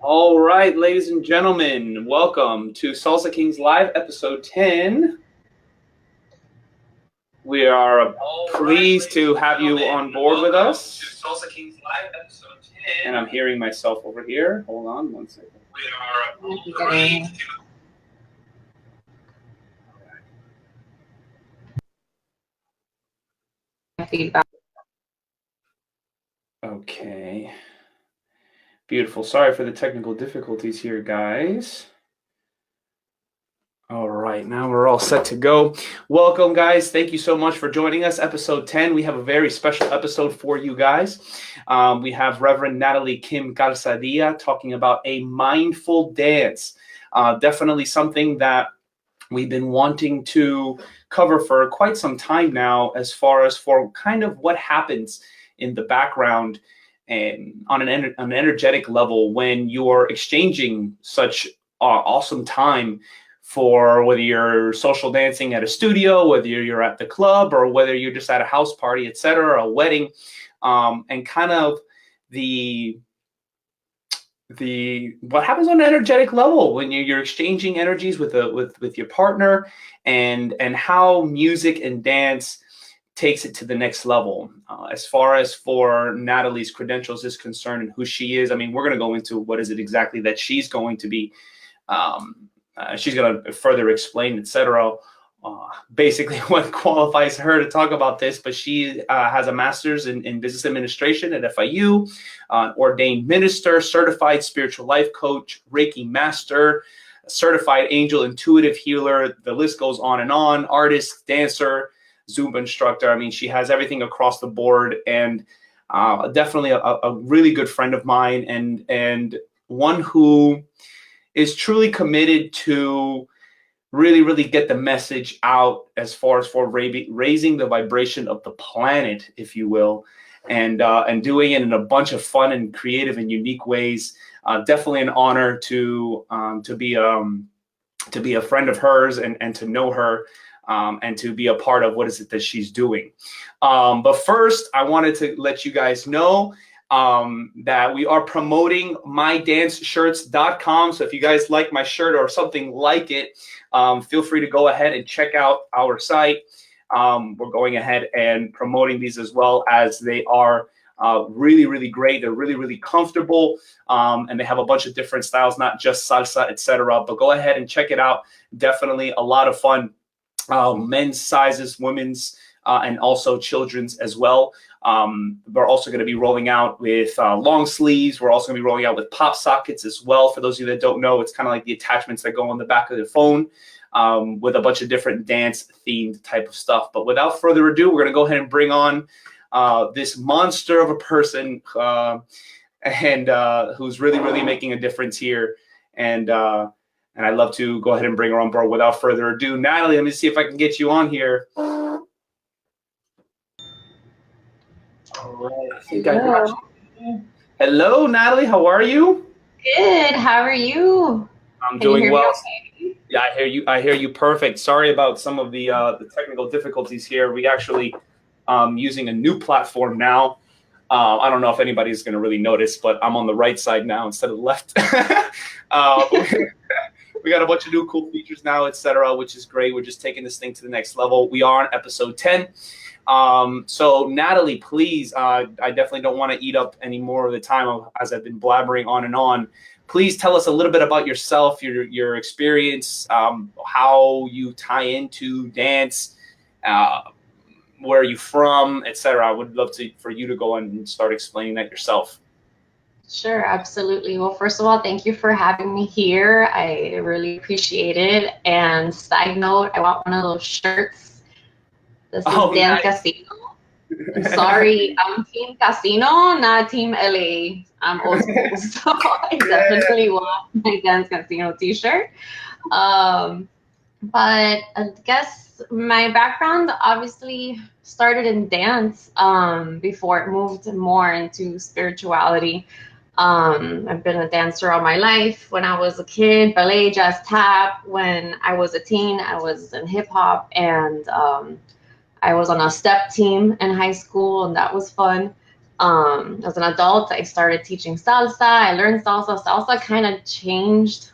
All right, ladies and gentlemen, welcome to Salsa Kings Live, episode 10. We are pleased to have you on board with us. Salsa Kings Live, episode 10. And I'm hearing myself over here. Hold on one second. We are pleased to. Feedback. Okay. Beautiful. Sorry for the technical difficulties here, guys. All right, now we're all set to go. Welcome, guys. Thank you so much for joining us. Episode 10. We have a very special episode for you guys. We have Reverend Natalie Kim Calzadilla talking about a mindful dance. Definitely something that we've been wanting to cover for quite some time now, as far as for kind of what happens in the background and on an energetic level when you're exchanging such awesome time for whether you're social dancing at a studio, whether you're at the club, or whether you're just at a house party, etc., a wedding, and kind of the what happens on an energetic level when you're exchanging energies with your partner, and how music and dance takes it to the next level. As far as for Natalie's credentials is concerned and who she is, I mean, we're going to go into what is it exactly that she's going to be. She's going to further explain, etc. Basically, what qualifies her to talk about this, but she has a master's in business administration at FIU, ordained minister, certified spiritual life coach, Reiki master, certified angel intuitive healer. The list goes on and on. Artist, dancer, Zumba instructor. I mean, she has everything across the board, and definitely a really good friend of mine, and one who is truly committed to really get the message out as far as for raising the vibration of the planet, if you will, and doing it in a bunch of fun and creative and unique ways. Definitely an honor to be a friend of hers, and to know her, and to be a part of what is it that she's doing. But first, I wanted to let you guys know that we are promoting mydanceshirts.com. So if you guys like my shirt or something like it, feel free to go ahead and check out our site. We're going ahead and promoting these as well, as they are really great. They're really comfortable, and they have a bunch of different styles, not just salsa, etc. But go ahead and check it out. Definitely a lot of fun. Men's sizes, women's, and also children's as well. We're also going to be rolling out with long sleeves. We're also going to be rolling out with pop sockets as well. For those of you that don't know, it's kind of like the attachments that go on the back of the phone, with a bunch of different dance themed type of stuff. But without further ado, we're going to go ahead and bring on this monster of a person, and who's really making a difference here. And I'd love to go ahead and bring her on board without further ado. Natalie, let me see if I can get you on here. All right, I think I got you. Hello, Natalie. How are you? Good. How are you? I'm doing well. Okay? Yeah, I hear you perfect. Sorry about some of the technical difficulties here. We actually using a new platform now. I don't know if anybody's going to really notice, but I'm on the right side now instead of the left. We got a bunch of new cool features now, etc., which is great. We're just taking this thing to the next level. We are on episode 10. So Natalie, please, I definitely don't want to eat up any more of the time as I've been blabbering on and on. Please tell us a little bit about yourself, your experience, how you tie into dance, where are you from, etc. I would love for you to go and start explaining that yourself. Sure, absolutely. Well, first of all, thank you for having me here. I really appreciate it. And side note, I want one of those shirts. This is Dance nice. Casino. I'm sorry, I'm Team Casino, not Team LA. I'm old school, so I definitely want my Dance Casino t-shirt. But I guess my background obviously started in dance before it moved more into spirituality. I've been a dancer all my life. When I was a kid, ballet, jazz, tap. When I was a teen, I was in hip hop, and I was on a step team in high school, and that was fun. As an adult, I started teaching salsa. I learned salsa. Salsa kind of changed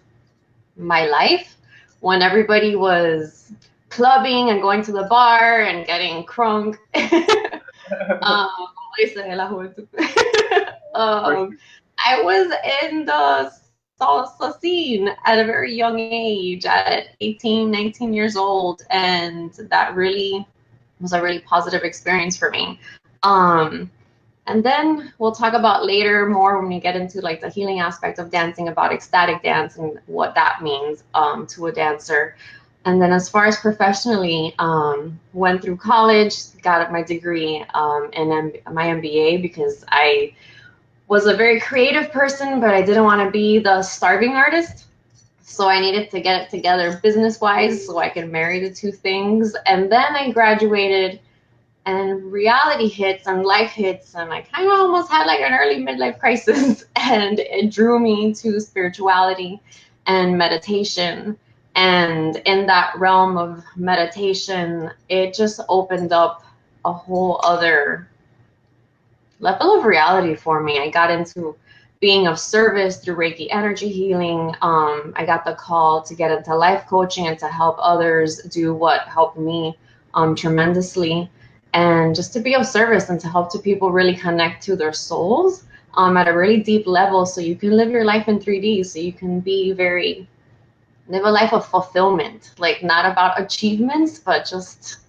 my life when everybody was clubbing and going to the bar and getting crunk. I was in the salsa scene at a very young age, at 18, 19 years old, and that really was a really positive experience for me. And then we'll talk about later more when we get into like the healing aspect of dancing, about ecstatic dance and what that means to a dancer. And then as far as professionally, went through college, got my degree in my MBA, because I was a very creative person, but I didn't want to be the starving artist. So I needed to get it together business-wise so I could marry the two things. And then I graduated, and reality hits and life hits, and I kind of almost had like an early midlife crisis, and it drew me to spirituality and meditation. And in that realm of meditation, it just opened up a whole other level of reality for me. I got into being of service through Reiki energy healing. I got the call to get into life coaching and to help others do what helped me tremendously. And just to be of service and to help to people really connect to their souls at a really deep level, so you can live your life in 3D, so you can live a life of fulfillment, like not about achievements, but just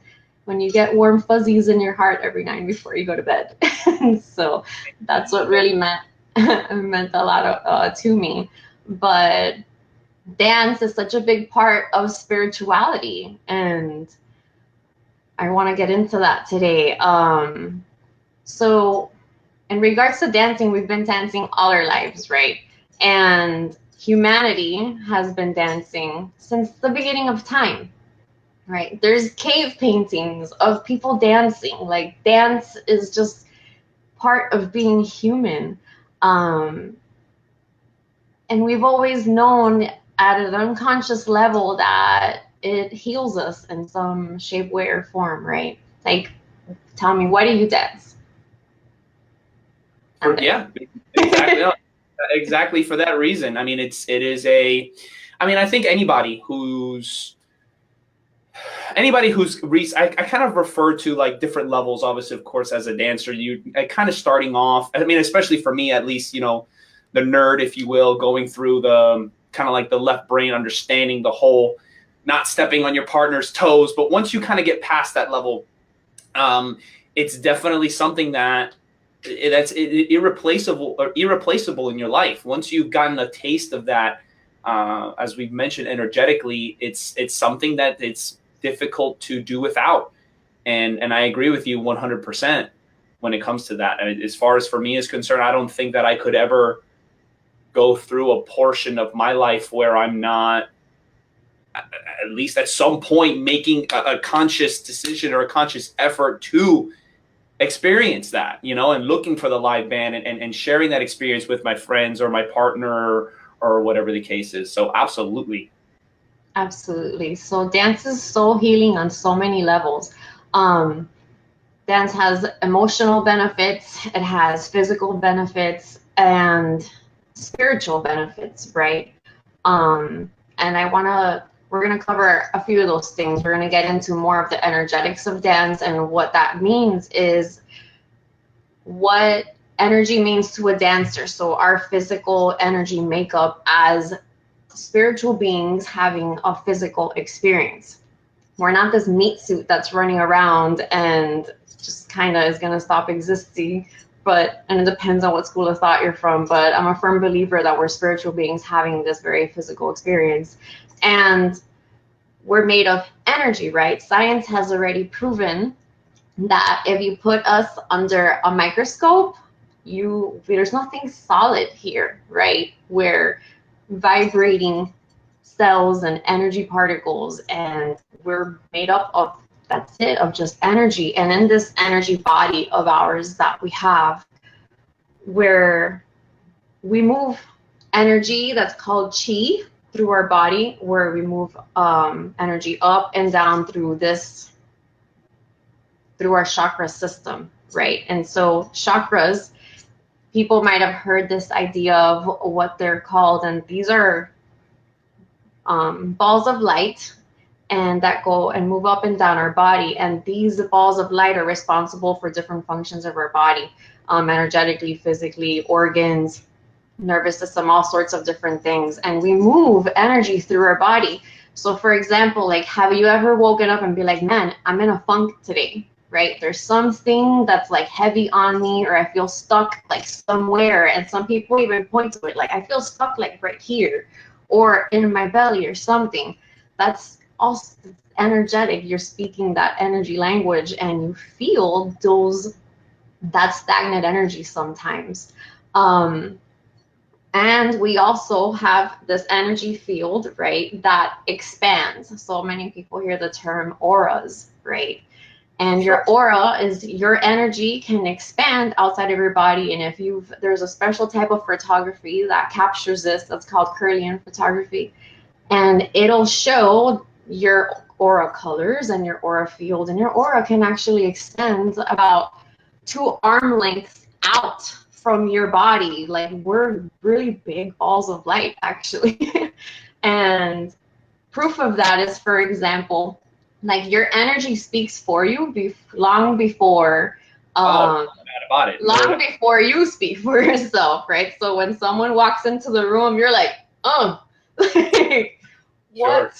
when you get warm fuzzies in your heart every night before you go to bed. So that's what really meant a lot to me. But dance is such a big part of spirituality, and I want to get into that today. So in regards to dancing, we've been dancing all our lives, right? And humanity has been dancing since the beginning of time, right? There's cave paintings of people dancing. Like, dance is just part of being human. And we've always known at an unconscious level that it heals us in some shape, way, or form, right? Like, tell me, why do you dance? Yeah, exactly. Exactly for that reason. I mean, I think anybody who's I kind of refer to like different levels, obviously, of course, as a dancer, you kind of starting off, I mean, especially for me, at least, the nerd, if you will, going through the kind of like the left brain, understanding the whole, not stepping on your partner's toes. But once you kind of get past that level, it's definitely something that's irreplaceable in your life. Once you've gotten a taste of that, as we've mentioned, energetically, it's something that it's difficult to do without. And I agree with you 100% when it comes to that. And as far as for me is concerned, I don't think that I could ever go through a portion of my life where I'm not, at least at some point, making a conscious decision or a conscious effort to experience that, and looking for the live band and sharing that experience with my friends or my partner or whatever the case is. So absolutely. Absolutely. So dance is so healing on so many levels. Dance has emotional benefits, it has physical benefits, and spiritual benefits, right? And we're gonna cover a few of those things. We're gonna get into more of the energetics of dance, and what that means is what energy means to a dancer. So our physical energy makeup as spiritual beings having a physical experience. We're not this meat suit that's running around and just kind of is going to stop existing. And it depends on what school of thought you're from, but I'm a firm believer that we're spiritual beings having this very physical experience. And we're made of energy, right? Science has already proven that if you put us under a microscope, there's nothing solid here, right? We're vibrating cells and energy particles, and we're made up of, that's it, of just energy. And in this energy body of ours that we have, where we move energy that's called chi through our body, where we move energy up and down through our chakra system, right? And so chakras, people might have heard this idea of what they're called, and these are balls of light, and that go and move up and down our body. And these balls of light are responsible for different functions of our body, energetically, physically, organs, nervous system, all sorts of different things. And we move energy through our body. So for example, like, have you ever woken up and be like, man, I'm in a funk today, right? There's something that's like heavy on me, or I feel stuck like somewhere. And some people even point to it, like, I feel stuck like right here, or in my belly or something. That's also energetic. You're speaking that energy language, and you feel that stagnant energy sometimes. And we also have this energy field, right, that expands. So many people hear the term auras, right? And your aura is your energy can expand outside of your body. And if there's a special type of photography that captures this, that's called Kirlian photography. And it'll show your aura colors and your aura field. And your aura can actually extend about 2 arm lengths out from your body. Like, we're really big balls of light, actually. And proof of that is, for example, like, your energy speaks for you long before long before you speak for yourself, right? So when someone walks into the room, you're like, oh, like, what? Sure.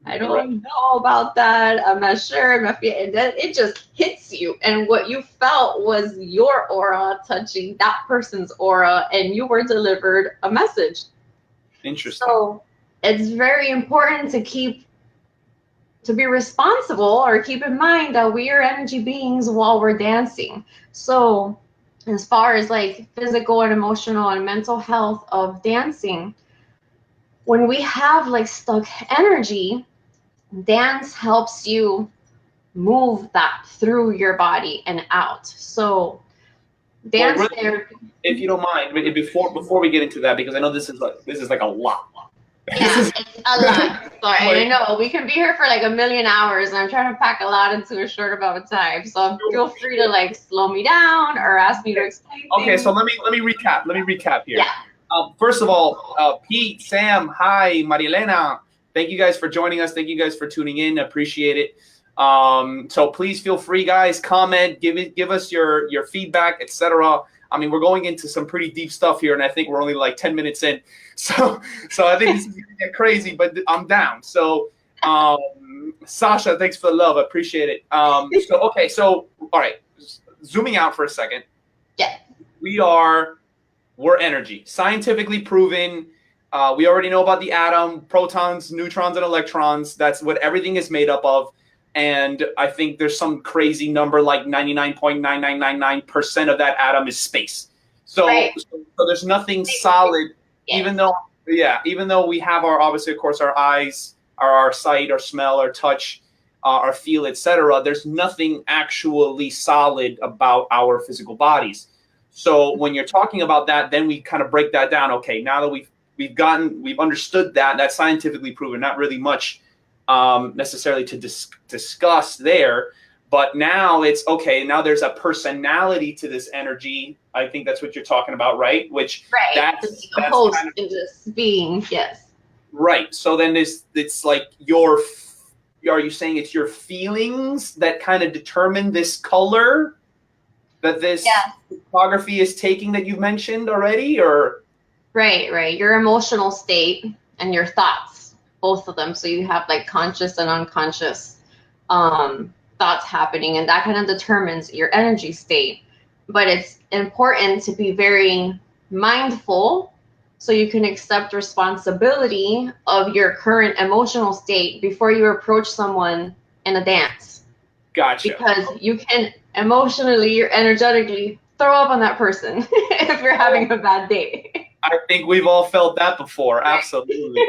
I don't know about that. I'm not sure. It just hits you. And what you felt was your aura touching that person's aura, and you were delivered a message. Interesting. So it's very important to be responsible, or keep in mind that we are energy beings while we're dancing. So as far as like physical and emotional and mental health of dancing, when we have like stuck energy, dance helps you move that through your body and out. So dance therapy. If you don't mind, before we get into that, because I know this is like a lot. Yeah, it's a lot. Sorry, I know we can be here for like a million hours, and I'm trying to pack a lot into a short amount of time. So feel free to like slow me down or ask me to explain. Okay, so let me recap. Let me recap here. Yeah. First of all, Pete, Sam, hi, Marielena. Thank you guys for joining us. Thank you guys for tuning in. Appreciate it. So please feel free, guys. Comment, give us your feedback, etc. I mean, we're going into some pretty deep stuff here, and I think we're only like 10 minutes in. So I think this is gonna get crazy, but I'm down. So Sasha, thanks for the love. I appreciate it. So all right, zooming out for a second. Yeah. We're energy, scientifically proven. We already know about the atom, protons, neutrons, and electrons. That's what everything is made up of. And I think there's some crazy number like 99.9999% of that atom is space. So there's nothing solid, even though we have obviously, of course, our eyes, our sight, our smell, our touch, our feel, etc. There's nothing actually solid about our physical bodies. So when you're talking about that, then we kind of break that down. Okay, now that we've understood that's scientifically proven, not really much necessarily to discuss there, but now it's okay. Now there's a personality to this energy. I think that's what you're talking about, right? That's a host kind of, in this being, yes. Right. So then it's like are you saying it's your feelings that kind of determine this color that this photography is taking that you mentioned already, or? Right. Your emotional state and your thoughts, both of them. So you have like conscious and unconscious thoughts happening, and that kind of determines your energy state. But it's important to be very mindful so you can accept responsibility of your current emotional state before you approach someone in a dance. Gotcha. Because you can emotionally or energetically throw up on that person if you're having a bad day. I think we've all felt that before. Absolutely.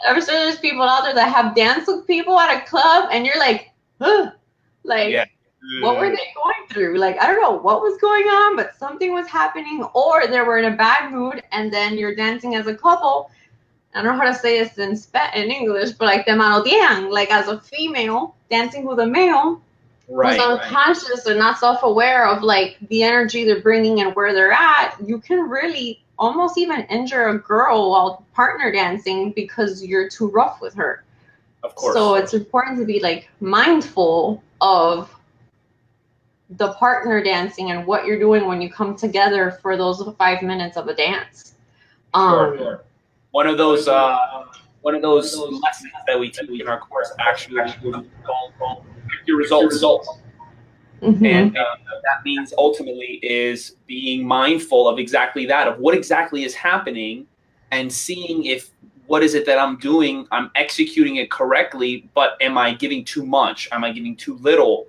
I'm sure there's people out there that have danced with people at a club, and you're like, what were they going through? Like, I don't know what was going on, but something was happening, or they were in a bad mood, and then you're dancing as a couple. I don't know how to say this in English, but like te manotean, like as a female dancing with a male, who's unconscious or not self-aware of like the energy they're bringing and where they're at, you can really almost even injure a girl while partner dancing because you're too rough with her. Of course. So it's important to be like mindful of the partner dancing and what you're doing when you come together for those 5 minutes of a dance. Sure. One of those lessons that we teach in our course actually called your results. Mm-hmm. And that means ultimately is being mindful of exactly that, of what exactly is happening, and seeing if what is it that I'm doing, I'm executing it correctly, but am I giving too much? Am I giving too little?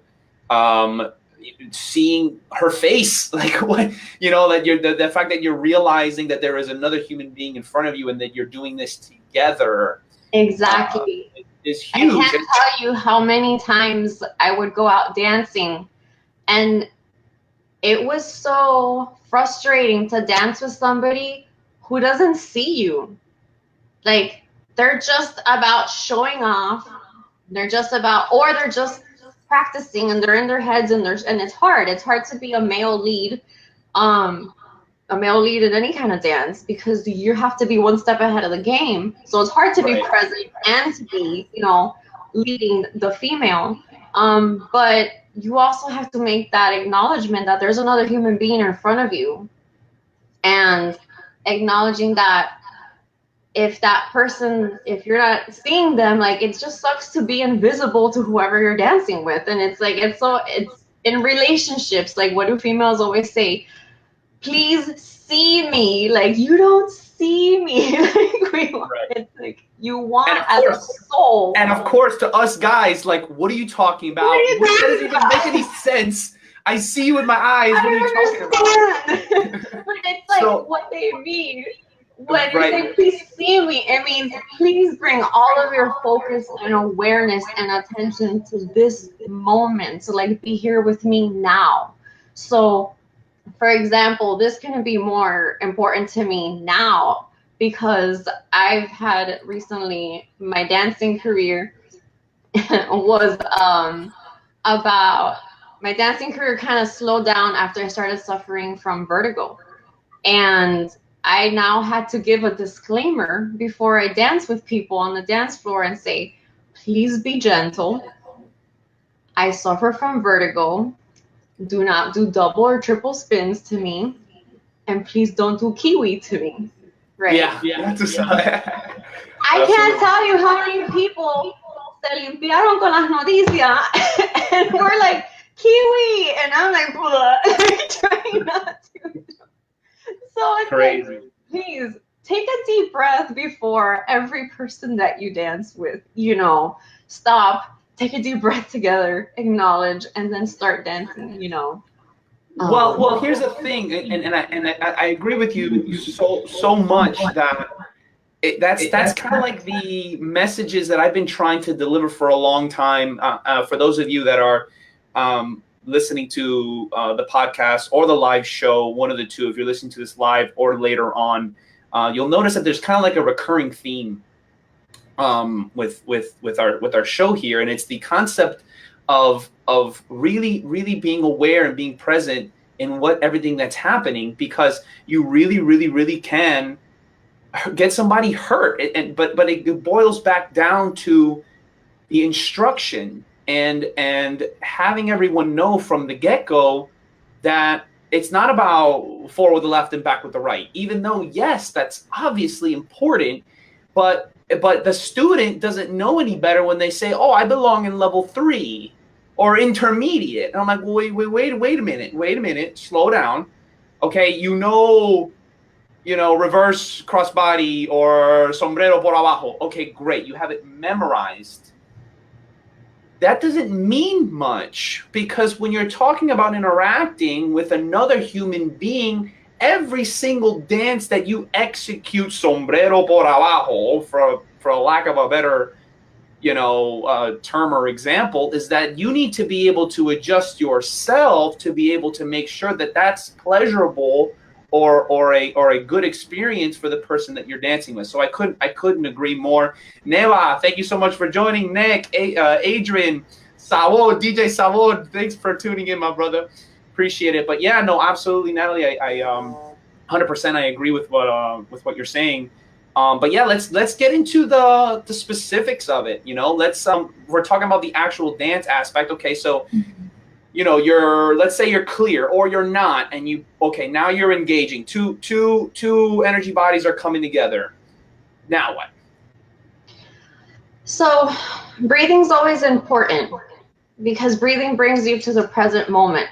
Seeing her face, like what, that you're the fact that you're realizing that there is another human being in front of you and that you're doing this together. Exactly. Is huge. I can't tell you how many times I would go out dancing and it was so frustrating to dance with somebody who doesn't see you. Like, they're just about showing off. They're just practicing and they're in their heads and it's hard. It's hard to be a male lead in any kind of dance because you have to be one step ahead of the game. So it's hard to be present and to be, leading the female. But you also have to make that acknowledgement that there's another human being in front of you, and acknowledging that if that person, if you're not seeing them, like, it just sucks to be invisible to whoever you're dancing with. And it's like, it's in relationships, like, what do females always say? Please see me. Like, you don't see me. It's like, you want as a soul. And of course, to us guys, like, what are you talking about? That doesn't even make any sense. I see you with my eyes. What are you talking about? But it's like what they mean. When you say please see me, it means please bring all of your focus and awareness and attention to this moment. So, like, be here with me now. So, for example, this can be more important to me now because I've had recently, my dancing career was my dancing career kind of slowed down after I started suffering from vertigo. And I now had to give a disclaimer before I dance with people on the dance floor and say, please be gentle. I suffer from vertigo. Do not do double or triple spins to me. And please don't do kiwi to me. Right? Yeah. I can't tell you how many people se limpiaron con las noticias and we're like, kiwi. And I'm like, trying not to. So it's crazy. Like, please take a deep breath before every person that you dance with. Stop, take a deep breath together, acknowledge, and then start dancing. Well, here's the thing, and I agree with you so much that that's kind of like the messages that I've been trying to deliver for a long time. For those of you that are listening to the podcast or the live show, one of the two, if you're listening to this live or later on, you'll notice that there's kind of like a recurring theme with our show here, and it's the concept of really being aware and being present in everything that's happening, because you really can get somebody hurt, but it boils back down to the instruction. And having everyone know from the get-go that it's not about forward with the left and back with the right, even though, yes, that's obviously important, but the student doesn't know any better when they say, oh, I belong in level 3 or intermediate. And I'm like, well, wait a minute, slow down. Okay, reverse crossbody or sombrero por abajo. Okay, great, you have it memorized. That doesn't mean much, because when you're talking about interacting with another human being, every single dance that you execute sombrero por abajo, for a lack of a better term or example, is that you need to be able to adjust yourself to be able to make sure that that's pleasurable or a good experience for the person that you're dancing with. So I couldn't agree more. Neva, thank you so much for joining. Nick, Adrian, Sabor, DJ Sabor, thanks for tuning in, my brother. Appreciate it. But yeah, no, absolutely, Natalie. I 100% I agree with what you're saying. But yeah, let's get into the specifics of it. You know, we're talking about the actual dance aspect. Okay, so you know, let's say you're clear or you're not, and now you're engaging. Two energy bodies are coming together. Now what? So breathing's always important because breathing brings you to the present moment.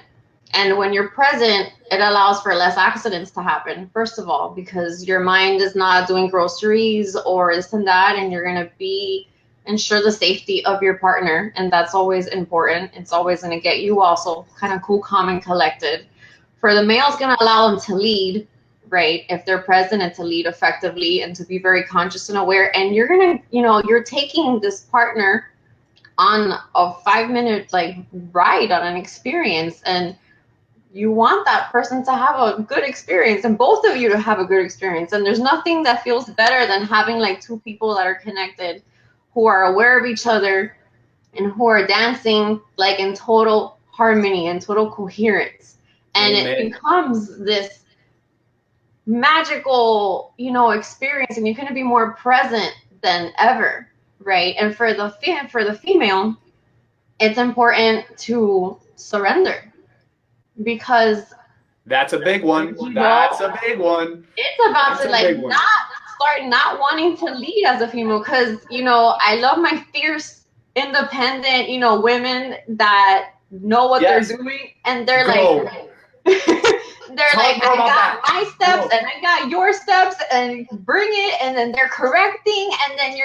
And when you're present, it allows for less accidents to happen, first of all, because your mind is not doing groceries or this and that, and you're going to ensure the safety of your partner. And that's always important. It's always going to get you also kind of cool, calm, and collected. For the male, it's going to allow them to lead, right? If they're present, and to lead effectively and to be very conscious and aware. And you're going to, you're taking this partner on a 5-minute ride on an experience, and you want that person to have a good experience and both of you to have a good experience. And there's nothing that feels better than having two people that are connected, who are aware of each other and who are dancing in total harmony and total coherence. And Amen. It becomes this magical, experience, and you're going to be more present than ever, right? And for the female, it's important to surrender. Because that's a big one. That's a big one. It's about to not wanting to lead as a female, because I love my fierce, independent, women that know what they're doing, and they're I got my steps and I got your steps, and bring it, and then they're correcting, and then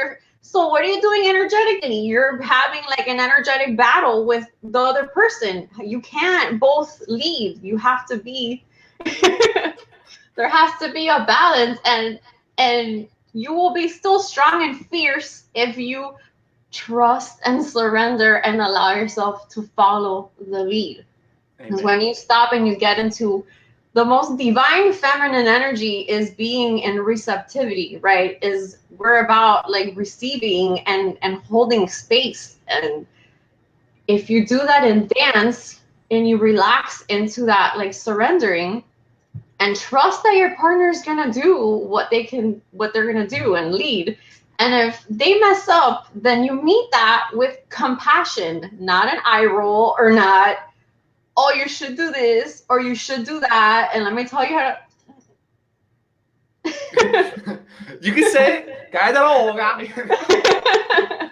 so what are you doing energetically? You're having an energetic battle with the other person. You can't both lead. You have to be, there has to be a balance, and you will be still strong and fierce if you trust and surrender and allow yourself to follow the lead. Because when you stop and you get into the most divine feminine energy, is being in receptivity, right? We're about receiving and holding space. And if you do that in dance and you relax into that surrendering and trust that your partner is gonna do what they're gonna do and lead. And if they mess up, then you meet that with compassion, not an eye roll, or not, oh, you should do this or you should do that, and let me tell you how to. You can say it.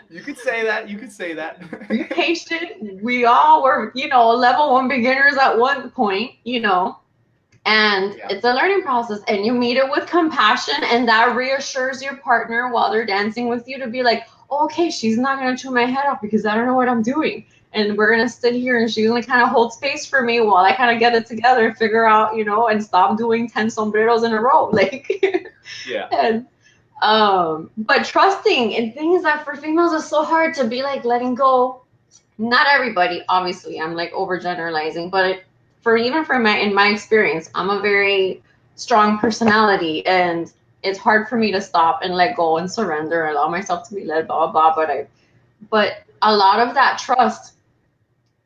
You could say that. You could say that. Be patient. We all were, level 1 beginners at one point, and it's a learning process, and you meet it with compassion, and that reassures your partner while they're dancing with you to be oh, okay, she's not going to chew my head off because I don't know what I'm doing. And we're going to sit here, and she's going to kind of hold space for me while I kind of get it together and figure out, and stop doing 10 sombreros in a row. Yeah. And, but trusting, and things that for females is so hard to be letting go. Not everybody, obviously, I'm overgeneralizing, but in my experience, I'm a very strong personality, and it's hard for me to stop and let go and surrender and allow myself to be led, blah, blah, blah. But a lot of that trust,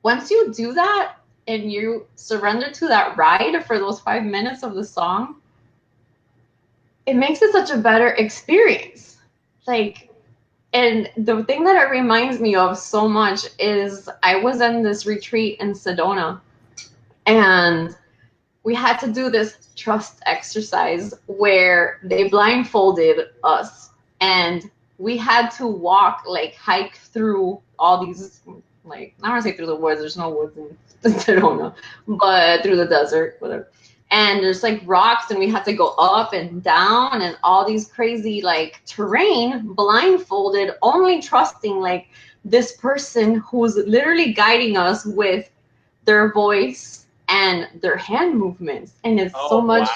once you do that and you surrender to that ride for those 5 minutes of the song, it makes it such a better experience. And the thing that it reminds me of so much is I was in this retreat in Sedona, and we had to do this trust exercise where they blindfolded us, and we had to walk, hike through all these, I don't want to say through the woods, there's no woods in Sedona, but through the desert, whatever. And there's rocks, and we had to go up and down and all these crazy terrain, blindfolded, only trusting this person who's literally guiding us with their voice and their hand movements. And it's so much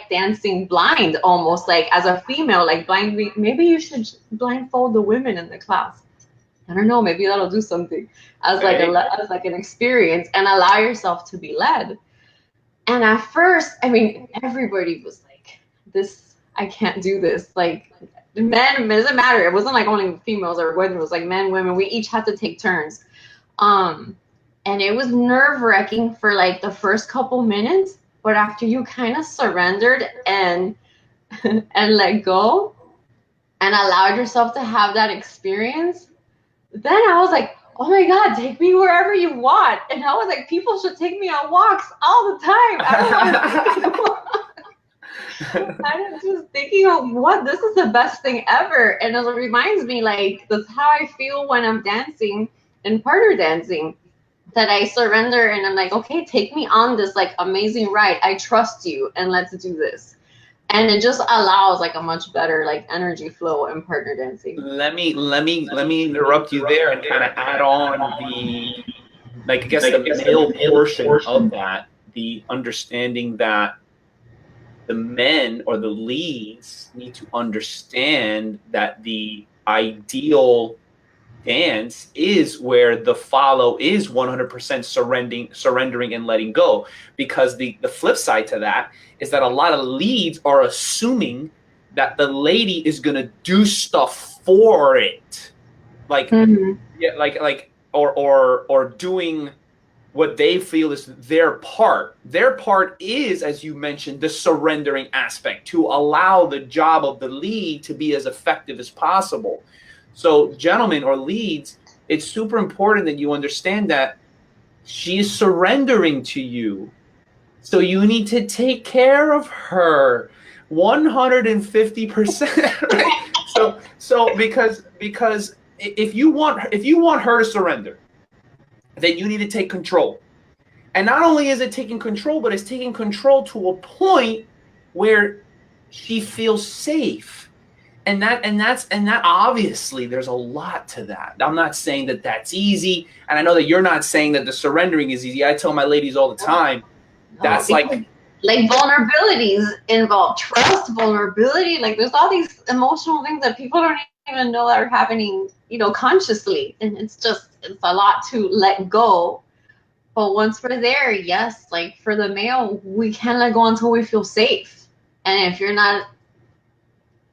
dancing blind, almost as a female, blind. Maybe you should blindfold the women in the class. I don't know, maybe that'll do something as an experience, and allow yourself to be led. And at first, everybody was this, I can't do this. Men, it doesn't matter. It wasn't only females or women. It was men, women. We each had to take turns. And it was nerve-wracking for like the first couple minutes, but after you kind of surrendered and and let go and allowed yourself to have that experience, then I was like, oh my God, take me wherever you want. And I was like, people should take me on walks all the time. I don't want to I'm just thinking, oh, what? This is the best thing ever. And it reminds me, like, that's how I feel when I'm dancing and partner dancing, that I surrender and I'm like, okay, take me on this like amazing ride. I trust you and let's do this. And it just allows like a much better like energy flow in partner dancing. Let me interrupt you there and kind of add on the, like, I guess the male portion of that, the understanding that the men or the leads need to understand that the ideal dance is where the follow is 100% surrendering and letting go, because the flip side to that is that a lot of leads are assuming that the lady is going to do stuff for it, like or doing what they feel is their part. Their part is, as you mentioned, the surrendering aspect, to allow the job of the lead to be as effective as possible. So, gentlemen or leads, it's super important that you understand that she is surrendering to you. So you need to take care of her 150%. Right? So because if you want her to surrender, then you need to take control. And not only is it taking control, but it's taking control to a point where she feels safe. And that obviously there's a lot to that. I'm not saying that that's easy. And I know that you're not saying that the surrendering is easy. I tell my ladies all the time, that's like vulnerabilities involved, trust, vulnerability. Like there's all these emotional things that people don't even know that are happening, consciously. And it's a lot to let go. But once we're there, yes, like for the male, we can't let go until we feel safe. And if you're not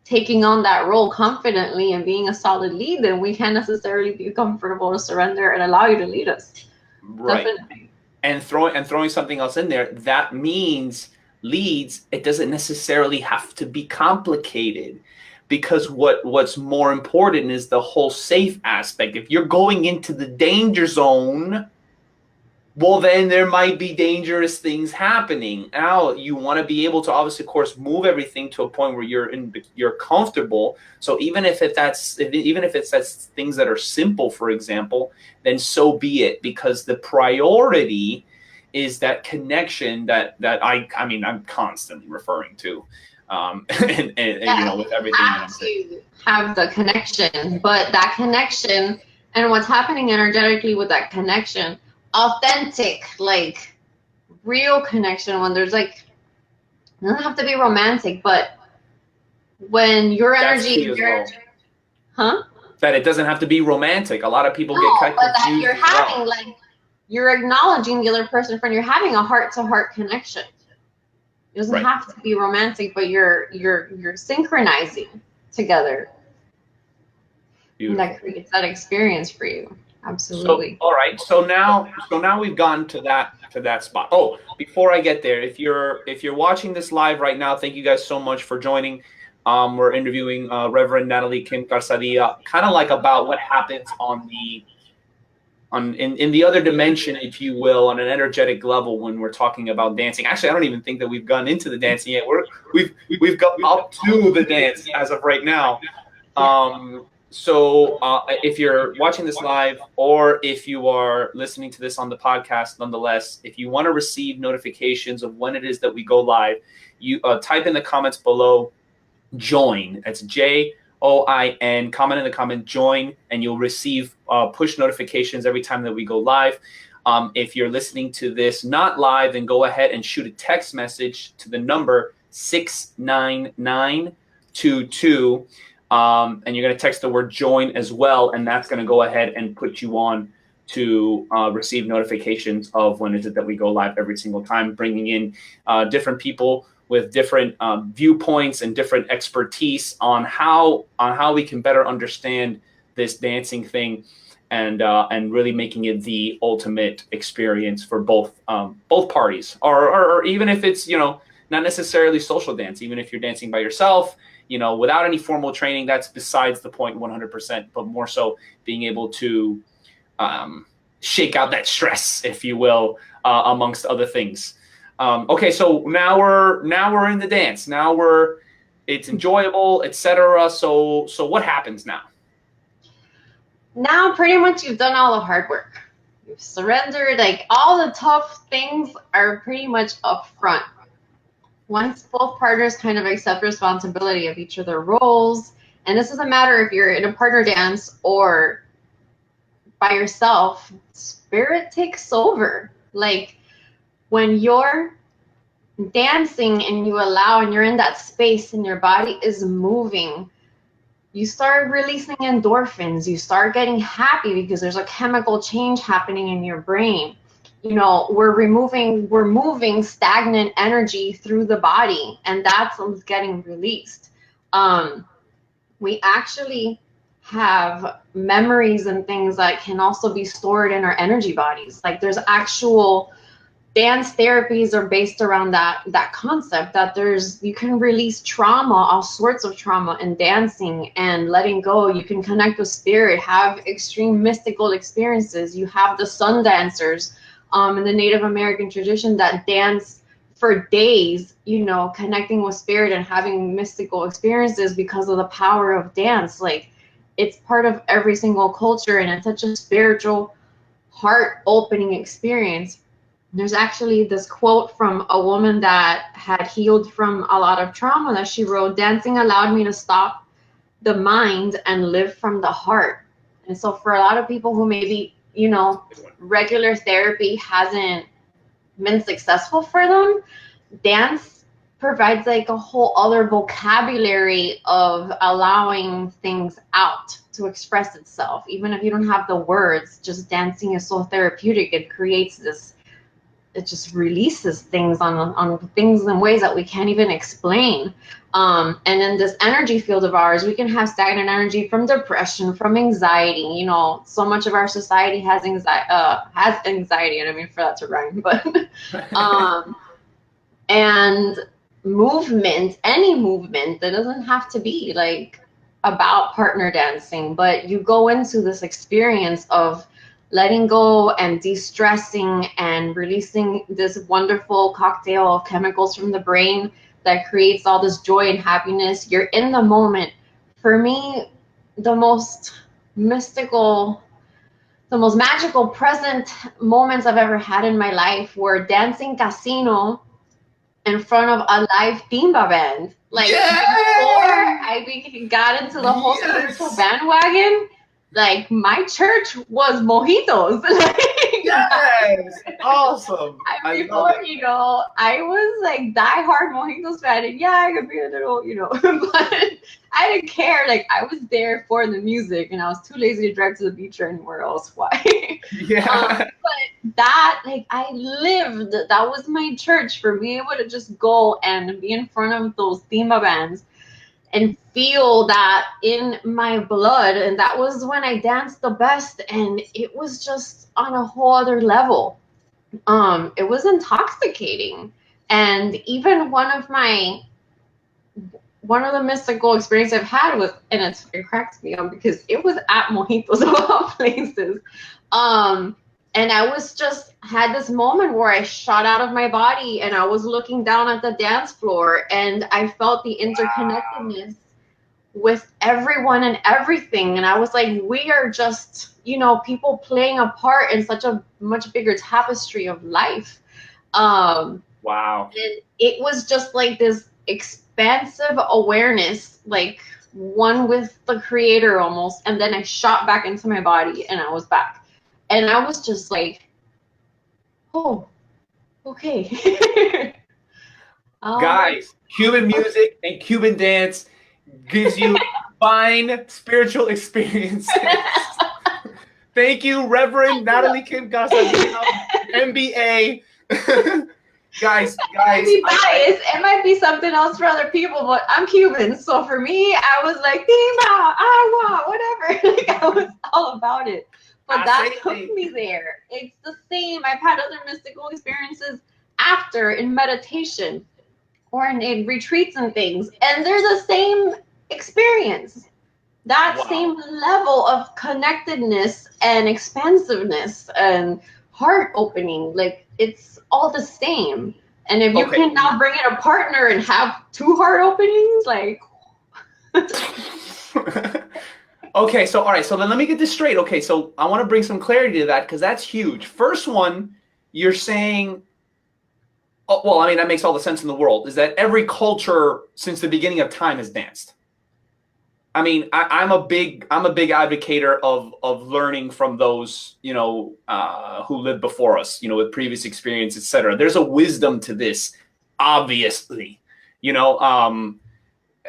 taking on that role confidently and being a solid lead, then we can't necessarily be comfortable to surrender and allow you to lead us. Right. Definitely. And throwing something else in there, that means leads, it doesn't necessarily have to be complicated, because what's more important is the whole safe aspect. If you're going into the danger zone, well, then there might be dangerous things happening. Now, you want to be able to, obviously, of course, move everything to a point where you're comfortable. So even if it's things that are simple, for example, then so be it, because the priority is that connection that I'm constantly referring to, and with everything that I'm saying. Have the connection, but that connection and what's happening energetically with that connection, authentic, like real connection, when there's like, it doesn't have to be romantic, but when your energy, that it doesn't have to be romantic. A lot of people get kind of confused. That you're having like, you're acknowledging the other person, friend. You're having a heart-to-heart connection. It doesn't have to be romantic, but you're synchronizing together. Beautiful. And that creates that experience for you. Absolutely. So, all right. So now we've gotten to that spot. Oh, before I get there, if you're watching this live right now, thank you guys so much for joining. We're interviewing Reverend Natalie Kim Calzadilla, kind of like about what happens in the other dimension, if you will, on an energetic level when we're talking about dancing. Actually, I don't even think that we've gone into the dancing yet. We've got up to the dance as of right now. So if you're watching this live, or if you are listening to this on the podcast, nonetheless, if you want to receive notifications of when it is that we go live, you type in the comments below, join. That's JOIN. Comment in the comment, join, and you'll receive push notifications every time that we go live. If you're listening to this not live, then go ahead and shoot a text message to the number 69922. And you're going to text the word join as well, and that's going to go ahead and put you on to receive notifications of when is it that we go live every single time, bringing in different people with different viewpoints and different expertise on how we can better understand this dancing thing. and really making it the ultimate experience for both parties, or even if it's, you know, not necessarily social dance, even if you're dancing by yourself, you know, without any formal training, that's besides the point 100%, but more so being able to shake out that stress, if you will, amongst other things. Okay, so now we're in the dance. It's enjoyable, etc. So what happens now? Now, pretty much, you've done all the hard work. You've surrendered. Like, all the tough things are pretty much up front. Once both partners kind of accept responsibility of each of their roles, and this doesn't matter if you're in a partner dance or by yourself, spirit takes over. Like, when you're dancing and you allow and you're in that space and your body is moving, you start releasing endorphins. You start getting happy because there's a chemical change happening in your brain. You know, we're moving stagnant energy through the body, and that's what's getting released. We actually have memories and things that can also be stored in our energy bodies. Like, there's actual dance therapies are based around that concept, that you can release trauma, all sorts of trauma, in dancing and letting go. You can connect with spirit, have extreme mystical experiences. You have the sun dancers in the Native American tradition that dance for days, you know, connecting with spirit and having mystical experiences because of the power of dance. Like, it's part of every single culture, and it's such a spiritual, heart-opening experience. There's actually this quote from a woman that had healed from a lot of trauma that she wrote: "Dancing allowed me to stop the mind and live from the heart." And so for a lot of people who maybe, you know, regular therapy hasn't been successful for them, dance provides like a whole other vocabulary of allowing things out to express itself. Even if you don't have the words, just dancing is so therapeutic. It creates this, it just releases things on things in ways that we can't even explain. And in this energy field of ours, we can have stagnant energy from depression, from anxiety. You know, so much of our society has anxiety. I don't mean for that to rhyme, but and movement, any movement, that doesn't have to be like about partner dancing, but you go into this experience of letting go and de-stressing and releasing this wonderful cocktail of chemicals from the brain that creates all this joy and happiness. You're in the moment. For me, the most mystical, the most magical present moments I've ever had in my life were dancing casino in front of a live timba band. Like, before I got into the whole spiritual bandwagon, like, my church was mojitos. Yes, awesome. Before, you know, I was like diehard mojitos fan, and yeah, I could be a little, you know, but I didn't care. Like, I was there for the music, and I was too lazy to drive to the beach or anywhere else. Why? Yeah. But that, like, I lived. That was my church, for being able to just go and be in front of those timba bands and feel that in my blood. And that was when I danced the best, and it was just on a whole other level. It was intoxicating. And even one of the mystical experiences I've had was, and it cracks me up because it was at mojitos of all places. And I was just had this moment where I shot out of my body, and I was looking down at the dance floor, and I felt the interconnectedness with everyone and everything. And I was like, we are just, you know, people playing a part in such a much bigger tapestry of life. Wow. And it was just like this expansive awareness, like one with the creator almost. And then I shot back into my body, and I was back. And I was just like, oh, okay. Guys, Cuban music and Cuban dance gives you fine spiritual experiences. Thank you, Reverend Natalie Kim Calzadilla, MBA. Guys, I might be biased. It might be something else for other people, but I'm Cuban, so for me, I was like, Dima, agua, whatever. Like, I was all about it. But that took me there. It's the same. I've had other mystical experiences after in meditation or in retreats and things, and they're the same experience. That same level of connectedness and expansiveness and heart opening, like it's all the same. And if you can now bring in a partner and have 2 heart openings, like okay, so all right, so then let me get this straight. Okay, so I want to bring some clarity to that because that's huge. First one, you're saying, oh, well, I mean, that makes all the sense in the world, is that every culture since the beginning of time has danced. I mean, I'm a big advocator of learning from those, you know, who lived before us, you know, with previous experience, etc. There's a wisdom to this, obviously, you know.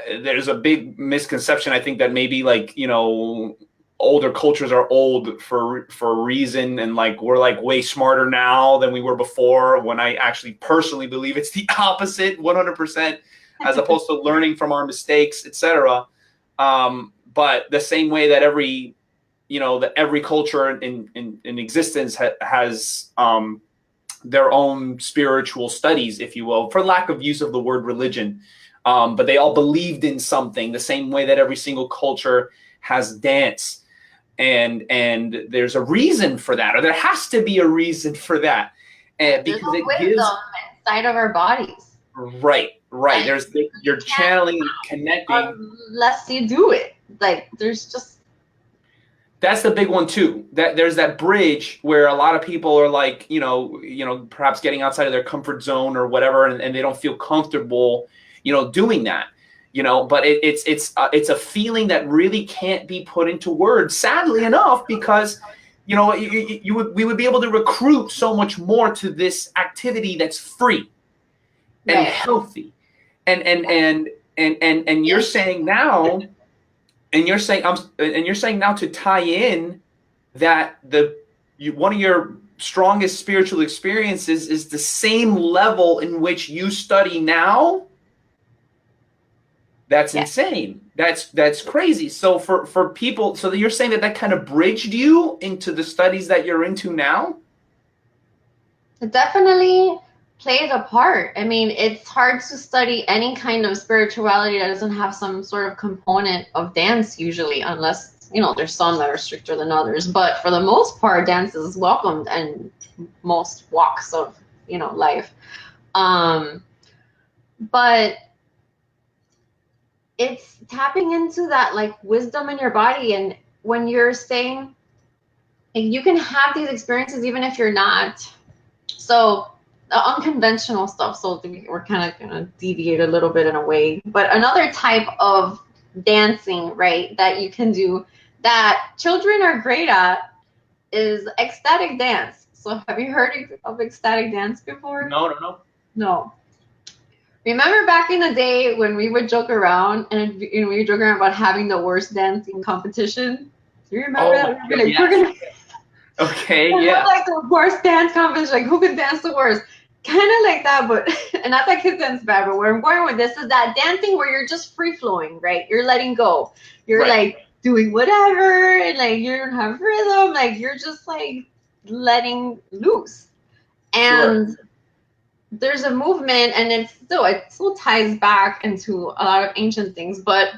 There's a big misconception, I think, that maybe, like, you know, older cultures are old for a reason, and like we're like way smarter now than we were before, when I actually personally believe it's the opposite 100%, as opposed to learning from our mistakes, etc. But the same way that every culture in existence has their own spiritual studies, if you will, for lack of use of the word religion. But they all believed in something, the same way that every single culture has dance. And there's a reason for that, or there has to be a reason for that. Because it gives inside of our bodies. Right. You're channeling and connecting. Unless you do it. Like, that's the big one too. That there's that bridge where a lot of people are like, you know, perhaps getting outside of their comfort zone or whatever, and they don't feel comfortable, you know, doing that, you know. But it's a feeling that really can't be put into words, sadly enough, because, you know, we would be able to recruit so much more to this activity that's free and healthy, and you're saying now. And you're saying now to tie in that one of your strongest spiritual experiences is the same level in which you study now. That's insane. That's crazy. So for people, so you're saying that kind of bridged you into the studies that you're into now? It definitely plays a part. I mean, it's hard to study any kind of spirituality that doesn't have some sort of component of dance usually, unless, you know, there's some that are stricter than others. But for the most part, dance is welcomed in most walks of, you know, life. But it's tapping into that, like, wisdom in your body. And when you're saying, you can have these experiences even if you're not. So the unconventional stuff, so we're kind of going to deviate a little bit in a way, but another type of dancing, right, that you can do that children are great at is ecstatic dance. So have you heard of ecstatic dance before? No. Remember back in the day when we would joke around, and we would joke around about having the worst dancing competition? Do you remember that? Like the worst dance competition, like who could dance the worst? Kind of like that, but and not that kids dance bad, but where I'm going with this is that dancing where you're just free flowing, right? You're letting go. You're like doing whatever, and like you don't have rhythm, like you're just like letting loose. And there's a movement, and it still ties back into a lot of ancient things, but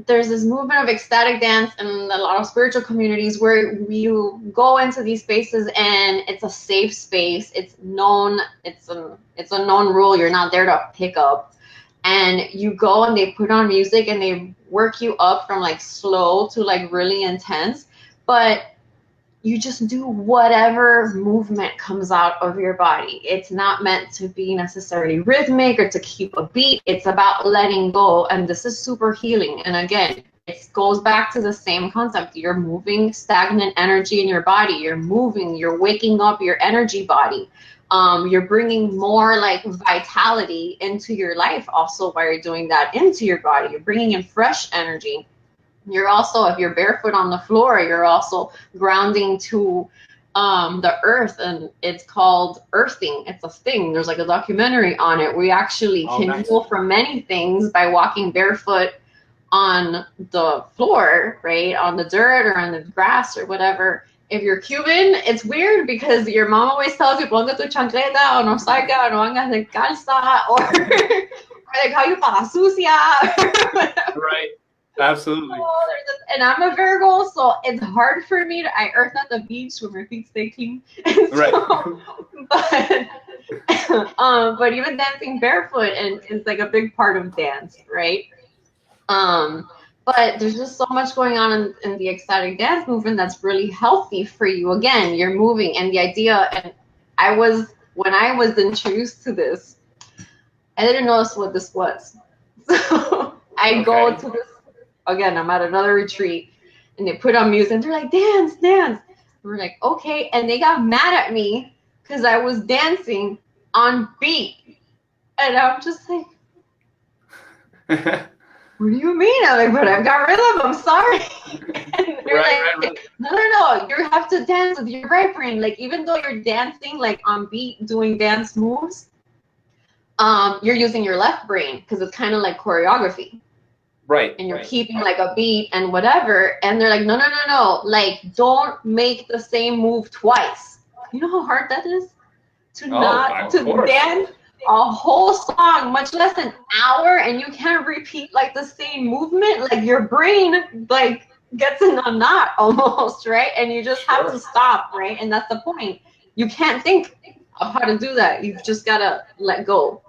there's this movement of ecstatic dance in a lot of spiritual communities where you go into these spaces and it's a safe space. It's known. It's a known rule. You're not there to pick up, and you go and they put on music and they work you up from like slow to like really intense, but you just do whatever movement comes out of your body. It's not meant to be necessarily rhythmic or to keep a beat. It's about letting go. And this is super healing. And again, it goes back to the same concept. You're moving stagnant energy in your body. You're moving, you're waking up your energy body. You're bringing more like vitality into your life also while you're doing that into your body. You're bringing in fresh energy. You're also, if you're barefoot on the floor, you're also grounding to the earth, and it's called earthing. It's a thing. There's like a documentary on it. We actually can heal from many things by walking barefoot on the floor, right, on the dirt or on the grass or whatever. if you're Cuban, it's weird because your mom always tells you ponte tu chancleta o no salga, no hagas descalza, or they call you para sucia. Right. Absolutely. And I'm a Virgo, so it's hard for me to. I earth at the beach when my feet stay clean. Right. But even dancing barefoot and is like a big part of dance, right? But there's just so much going on in the ecstatic dance movement that's really healthy for you. Again, you're moving, and the idea. And when I was introduced to this, I didn't know what this was. So I go to this. Again, I'm at another retreat, and they put on music, and they're like, dance, dance. And we're like, okay. And they got mad at me because I was dancing on beat. And I'm just like, what do you mean? I'm like, but I've got rhythm, I'm sorry. And they're like, no, you have to dance with your right brain. Like, even though you're dancing, like, on beat, doing dance moves, you're using your left brain because it's kind of like choreography. Right. And you're keeping like a beat and whatever. And they're like, no. Like, don't make the same move twice. You know how hard that is? To dance a whole song, much less an hour, and you can't repeat like the same movement. Like, your brain like gets in a knot almost, right? And you just have to stop, right? And that's the point. You can't think of how to do that. You've just gotta let go.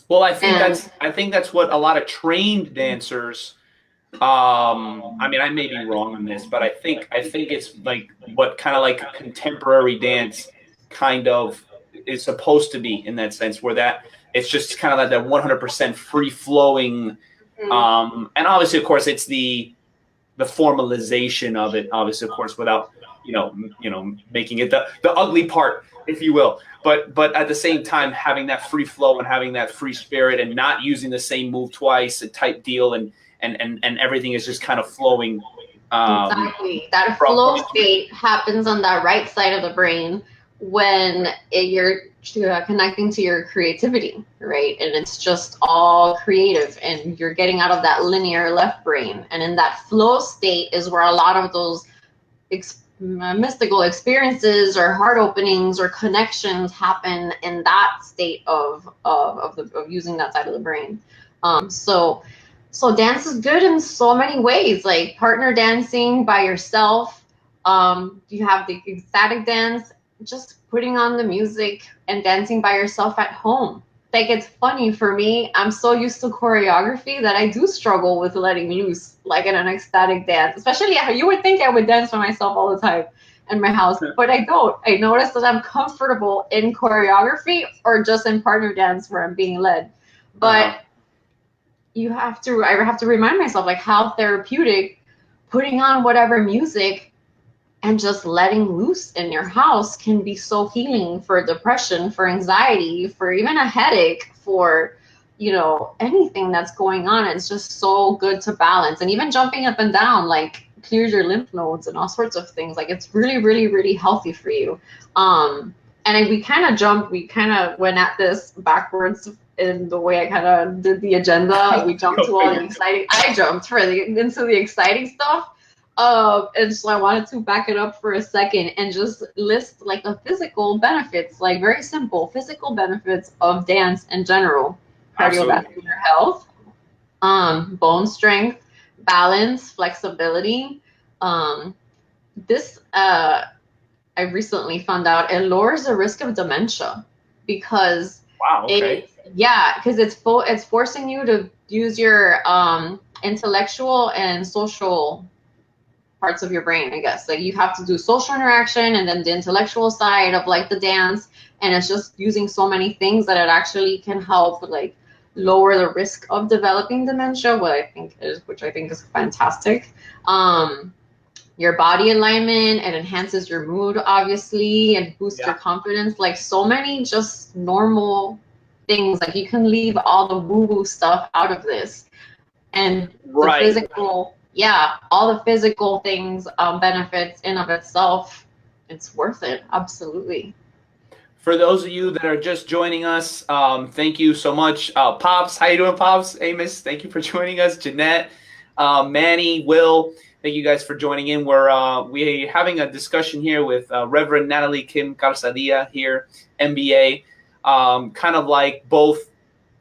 Well, I think that's what a lot of trained dancers. I mean, I may be wrong on this, but I think it's like what kind of like contemporary dance kind of is supposed to be in that sense, where that it's just kind of like that 100% free flowing. And obviously, of course, it's the formalization of it. Obviously, of course, without making it the ugly part, if you will. But at the same time, having that free flow and having that free spirit and not using the same move twice, a type deal, and everything is just kind of flowing. Exactly. That flow state happens on that right side of the brain when you're connecting to your creativity, right? And it's just all creative, and you're getting out of that linear left brain. And in that flow state is where a lot of those mystical experiences or heart openings or connections happen in that state of using that side of the brain. So dance is good in so many ways, like partner dancing by yourself. You have the ecstatic dance, just putting on the music and dancing by yourself at home. Like, it's funny for me, I'm so used to choreography that I do struggle with letting loose, like in an ecstatic dance. Especially, you would think I would dance by myself all the time in my house, but I don't. I notice that I'm comfortable in choreography or just in partner dance where I'm being led. But I have to remind myself, like, how therapeutic putting on whatever music and just letting loose in your house can be so healing for depression, for anxiety, for even a headache, for, anything that's going on. It's just so good to balance. And even jumping up and down, like, clears your lymph nodes and all sorts of things. Like, it's really, really, really healthy for you. And we kind of went at this backwards in the way I kind of did the agenda. We jumped to all the exciting, I jumped into the exciting stuff. And so I wanted to back it up for a second and just list like the physical benefits, like very simple physical benefits of dance in general. Cardiovascular health, bone strength, balance, flexibility. This I recently found out it lowers the risk of dementia because it's forcing you to use your intellectual and social parts of your brain, I guess. Like, you have to do social interaction and then the intellectual side of like the dance, and it's just using so many things that it actually can help like lower the risk of developing dementia, which I think is fantastic. Your body alignment, it enhances your mood, obviously, and boosts your confidence. Like, so many just normal things. Like, you can leave all the woo-woo stuff out of this. And the physical, all the physical things, benefits in of itself, it's worth it. Absolutely. For those of you that are just joining us, thank you so much. Pops, how you doing, Pops? Amos, thank you for joining us. Jeanette, Manny, Will, Thank you guys for joining in. We're having a discussion here with Reverend Natalie Kim Calzadilla here, MBA. Kind of like both.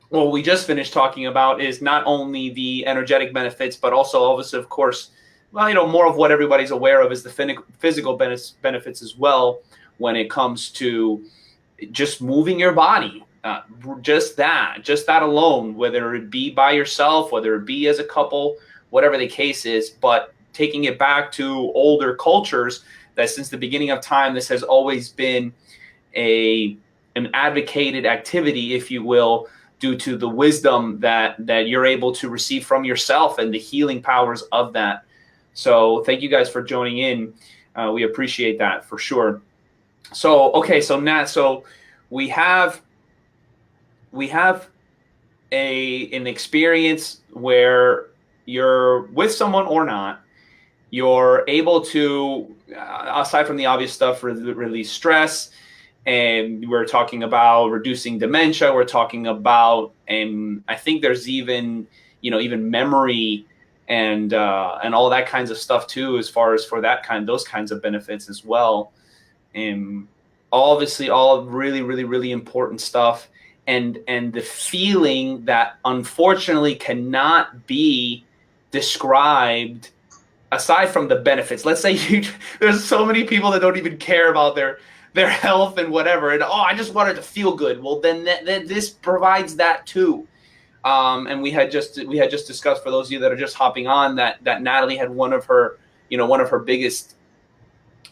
What we just finished talking about is not only the energetic benefits, but also obviously, of course, well, more of what everybody's aware of is the physical benefits as well when it comes to just moving your body. Just that alone, whether it be by yourself, whether it be as a couple, whatever the case is, but taking it back to older cultures, that since the beginning of time, this has always been an advocated activity, if you will, due to the wisdom that you're able to receive from yourself and the healing powers of that. So thank you guys for joining in. We appreciate that for sure. So, okay, so Nat, so we have an experience where you're with someone or not, you're able to, aside from the obvious stuff, release stress. And we're talking about reducing dementia. We're talking about, and I think there's even memory and all that kinds of stuff too, as far as for those kinds of benefits as well. And obviously, all really, really, really important stuff. And the feeling that unfortunately cannot be described aside from the benefits. Let's say there's so many people that don't even care about their health and whatever, and I just wanted to feel good. Well, then this provides that too. And we had just discussed, for those of you that are just hopping on, that Natalie had one of her biggest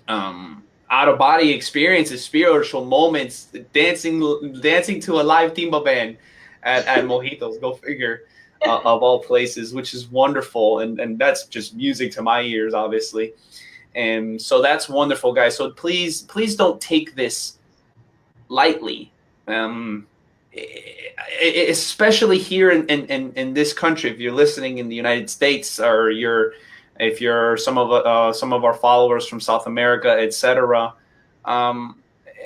out of body experiences, spiritual moments, dancing to a live timba band at Mojitos. Go figure. Of all places, which is wonderful, and that's just music to my ears, obviously. And so that's wonderful, guys. So please don't take this lightly, especially here in this country. If you're listening in the United States, or if you're some of our followers from South America, etc.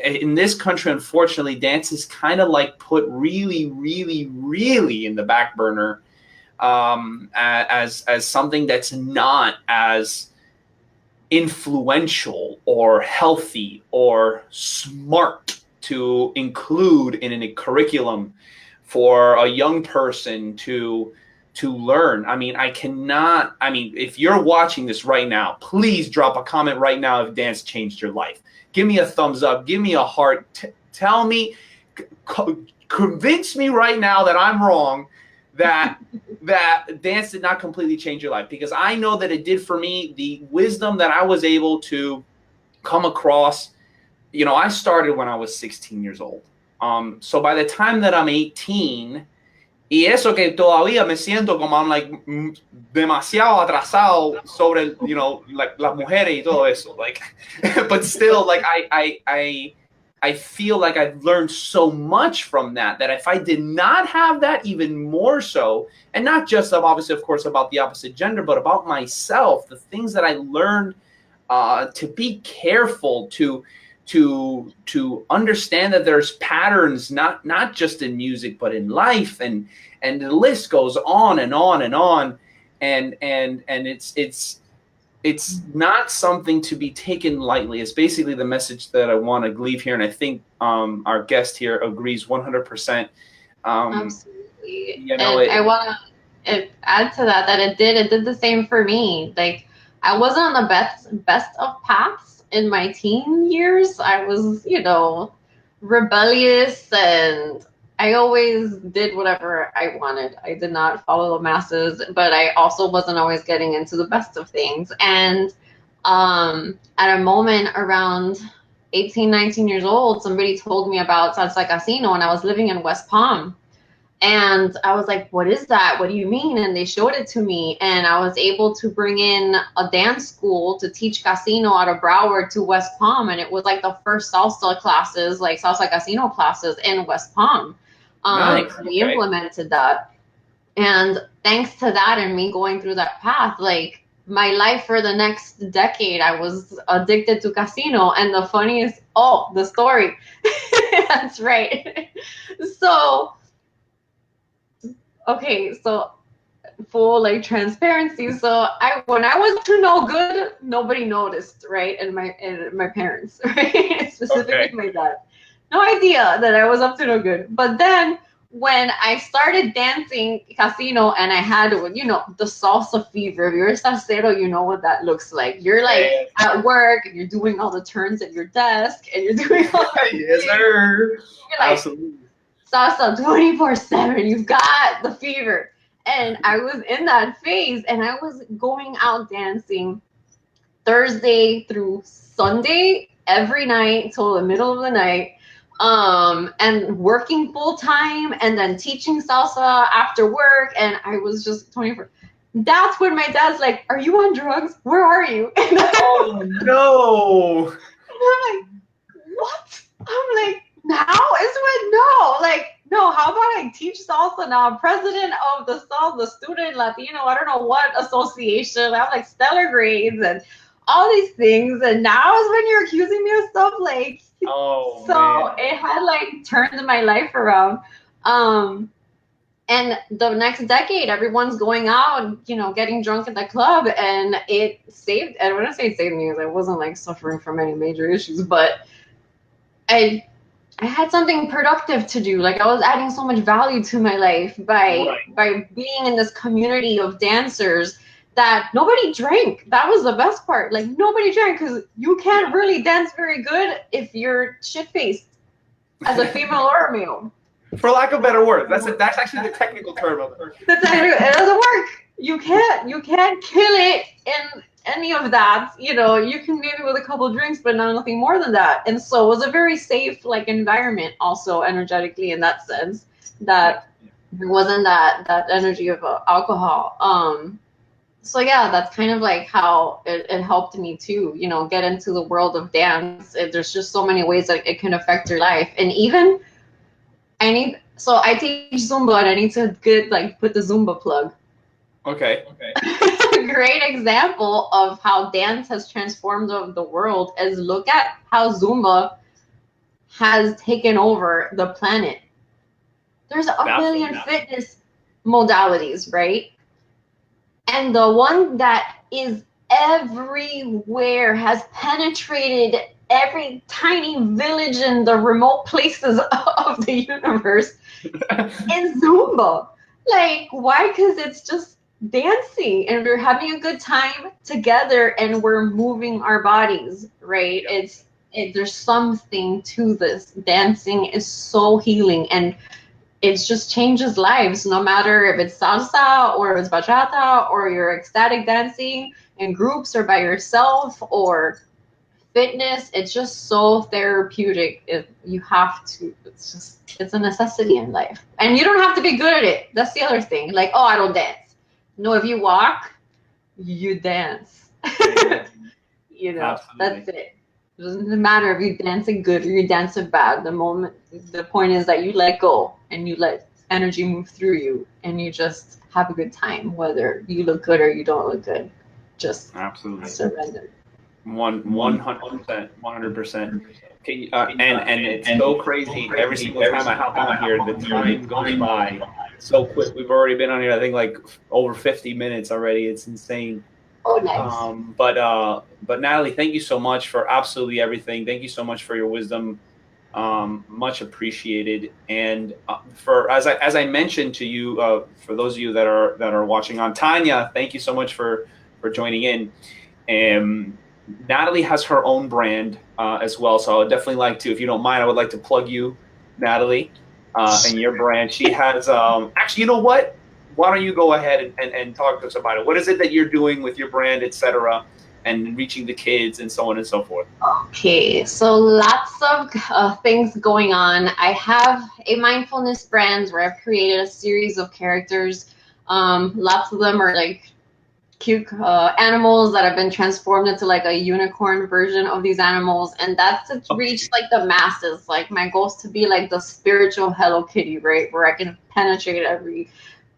In this country, unfortunately, dance is kind of like put really, really, really in the back burner, as something that's not as influential or healthy or smart to include in a curriculum for a young person to learn. I mean, if you're watching this right now, please drop a comment right now if dance changed your life. Give me a thumbs up, give me a heart, tell me, convince me right now that I'm wrong, that dance did not completely change your life, because I know that it did for me. The wisdom that I was able to come across, I started when I was 16 years old. So by the time that I'm 18, y eso que todavía me siento como I'm like demasiado atrasado sobre, like las mujeres y todo eso, like, but still, like, I feel like I've learned so much from that if I did not have that, even more so, and not just obviously, of course, about the opposite gender, but about myself, the things that I learned, to be careful, to understand that there's patterns, not just in music, but in life, and the list goes on and on and on, and it's not something to be taken lightly. It's basically the message that I want to leave here, and I think our guest here agrees 100%. Absolutely. I want to add to that it did the same for me. Like, I wasn't on the best of paths in my teen years. I was, rebellious, and I always did whatever I wanted. I did not follow the masses, but I also wasn't always getting into the best of things. And at a moment around 18, 19 years old, somebody told me about Salsa Casino, and I was living in West Palm. And I was like, what is that? What do you mean? And they showed it to me, and I was able to bring in a dance school to teach Casino out of Broward to West Palm. And it was like the first salsa classes, like Salsa Casino classes in West Palm. Nice. We implemented that. And thanks to that and me going through that path, like, my life for the next decade, I was addicted to Casino. And the funniest, the story. That's right. So, okay, so full like transparency. So when I was up to no good, nobody noticed, right? And my parents, right? Specifically my dad. No idea that I was up to no good. But then when I started dancing casino and I had, you know, the salsa fever. If you're a salsero, you know what that looks like. You're like at work and you're doing all the turns at your desk and you're doing all the yes, sir. You're like, absolutely. Salsa 24/7. You've got the fever. And I was in that phase and I was going out dancing Thursday through Sunday every night till the middle of the night. And working full time and then teaching salsa after work. And I was just 24. That's when my dad's like, "Are you on drugs? Where are you?" And oh no. And I'm like, "What?" I'm like, "Now is when no, like, no, how about I teach salsa now? I'm president of the Salsa Student Latino, I don't know what association. I have like stellar grades and all these things. And now is when you're accusing me of stuff like oh so man. It had like turned my life around. And the next decade, everyone's going out and, you know, getting drunk at the club. And it saved, and when I say it saved me, I wasn't like suffering from any major issues, but I had something productive to do. Like I was adding so much value to my life by being in this community of dancers that nobody drank. That was the best part. Like nobody drank because you can't really dance very good if you're shit-faced as a female or a male. For lack of better word, that's actually the technical term of it. It doesn't work. You can't kill it in any of that. You know, you can maybe with a couple of drinks, but nothing more than that. And so it was a very safe like environment, also energetically in that sense. That there wasn't that energy of alcohol. So yeah, that's kind of like how it helped me to, you know, get into the world of dance. There's just so many ways that it can affect your life. And even so I teach Zumba and I need to put the Zumba plug. Okay. A great example of how dance has transformed the world is look at how Zumba has taken over the planet. There's a million fitness modalities, right? And the one that is everywhere, has penetrated every tiny village in the remote places of the universe is Zumba. Like, why? Because it's just dancing and we're having a good time together and we're moving our bodies, right? There's something to this. Dancing is so healing and it just changes lives, no matter if it's salsa or if it's bachata or you're ecstatic dancing in groups or by yourself or fitness. It's just so therapeutic. It's a necessity in life. And you don't have to be good at it. That's the other thing. Like, oh, I don't dance. No, if you walk, you dance. You know, absolutely. That's it. It doesn't matter if you're dancing good or you're dancing bad. The point is that you let go and you let energy move through you and you just have a good time, whether you look good or you don't look good. Just absolutely surrender. 100%. And it's so crazy. Every single time I hop on here, the time goes by so quick. We've already been on here, I think, like over 50 minutes already. It's insane. Oh, nice. But Natalie, thank you so much for absolutely everything. Thank you so much for your wisdom. Much appreciated. And for as I mentioned to you, for those of you that are watching on, Tanya, thank you so much for joining in. Natalie has her own brand as well, so I would definitely like to, if you don't mind, I would like to plug you, Natalie, and your brand. She has actually, you know what? Why don't you go ahead and talk to us about it? What is it that you're doing with your brand, etc., and reaching the kids and so on and so forth? Okay, so lots of things going on. I have a mindfulness brand where I've created a series of characters. Lots of them are like cute animals that have been transformed into like a unicorn version of these animals, and that's to reach like the masses. Like my goal is to be like the spiritual Hello Kitty, right, where I can penetrate every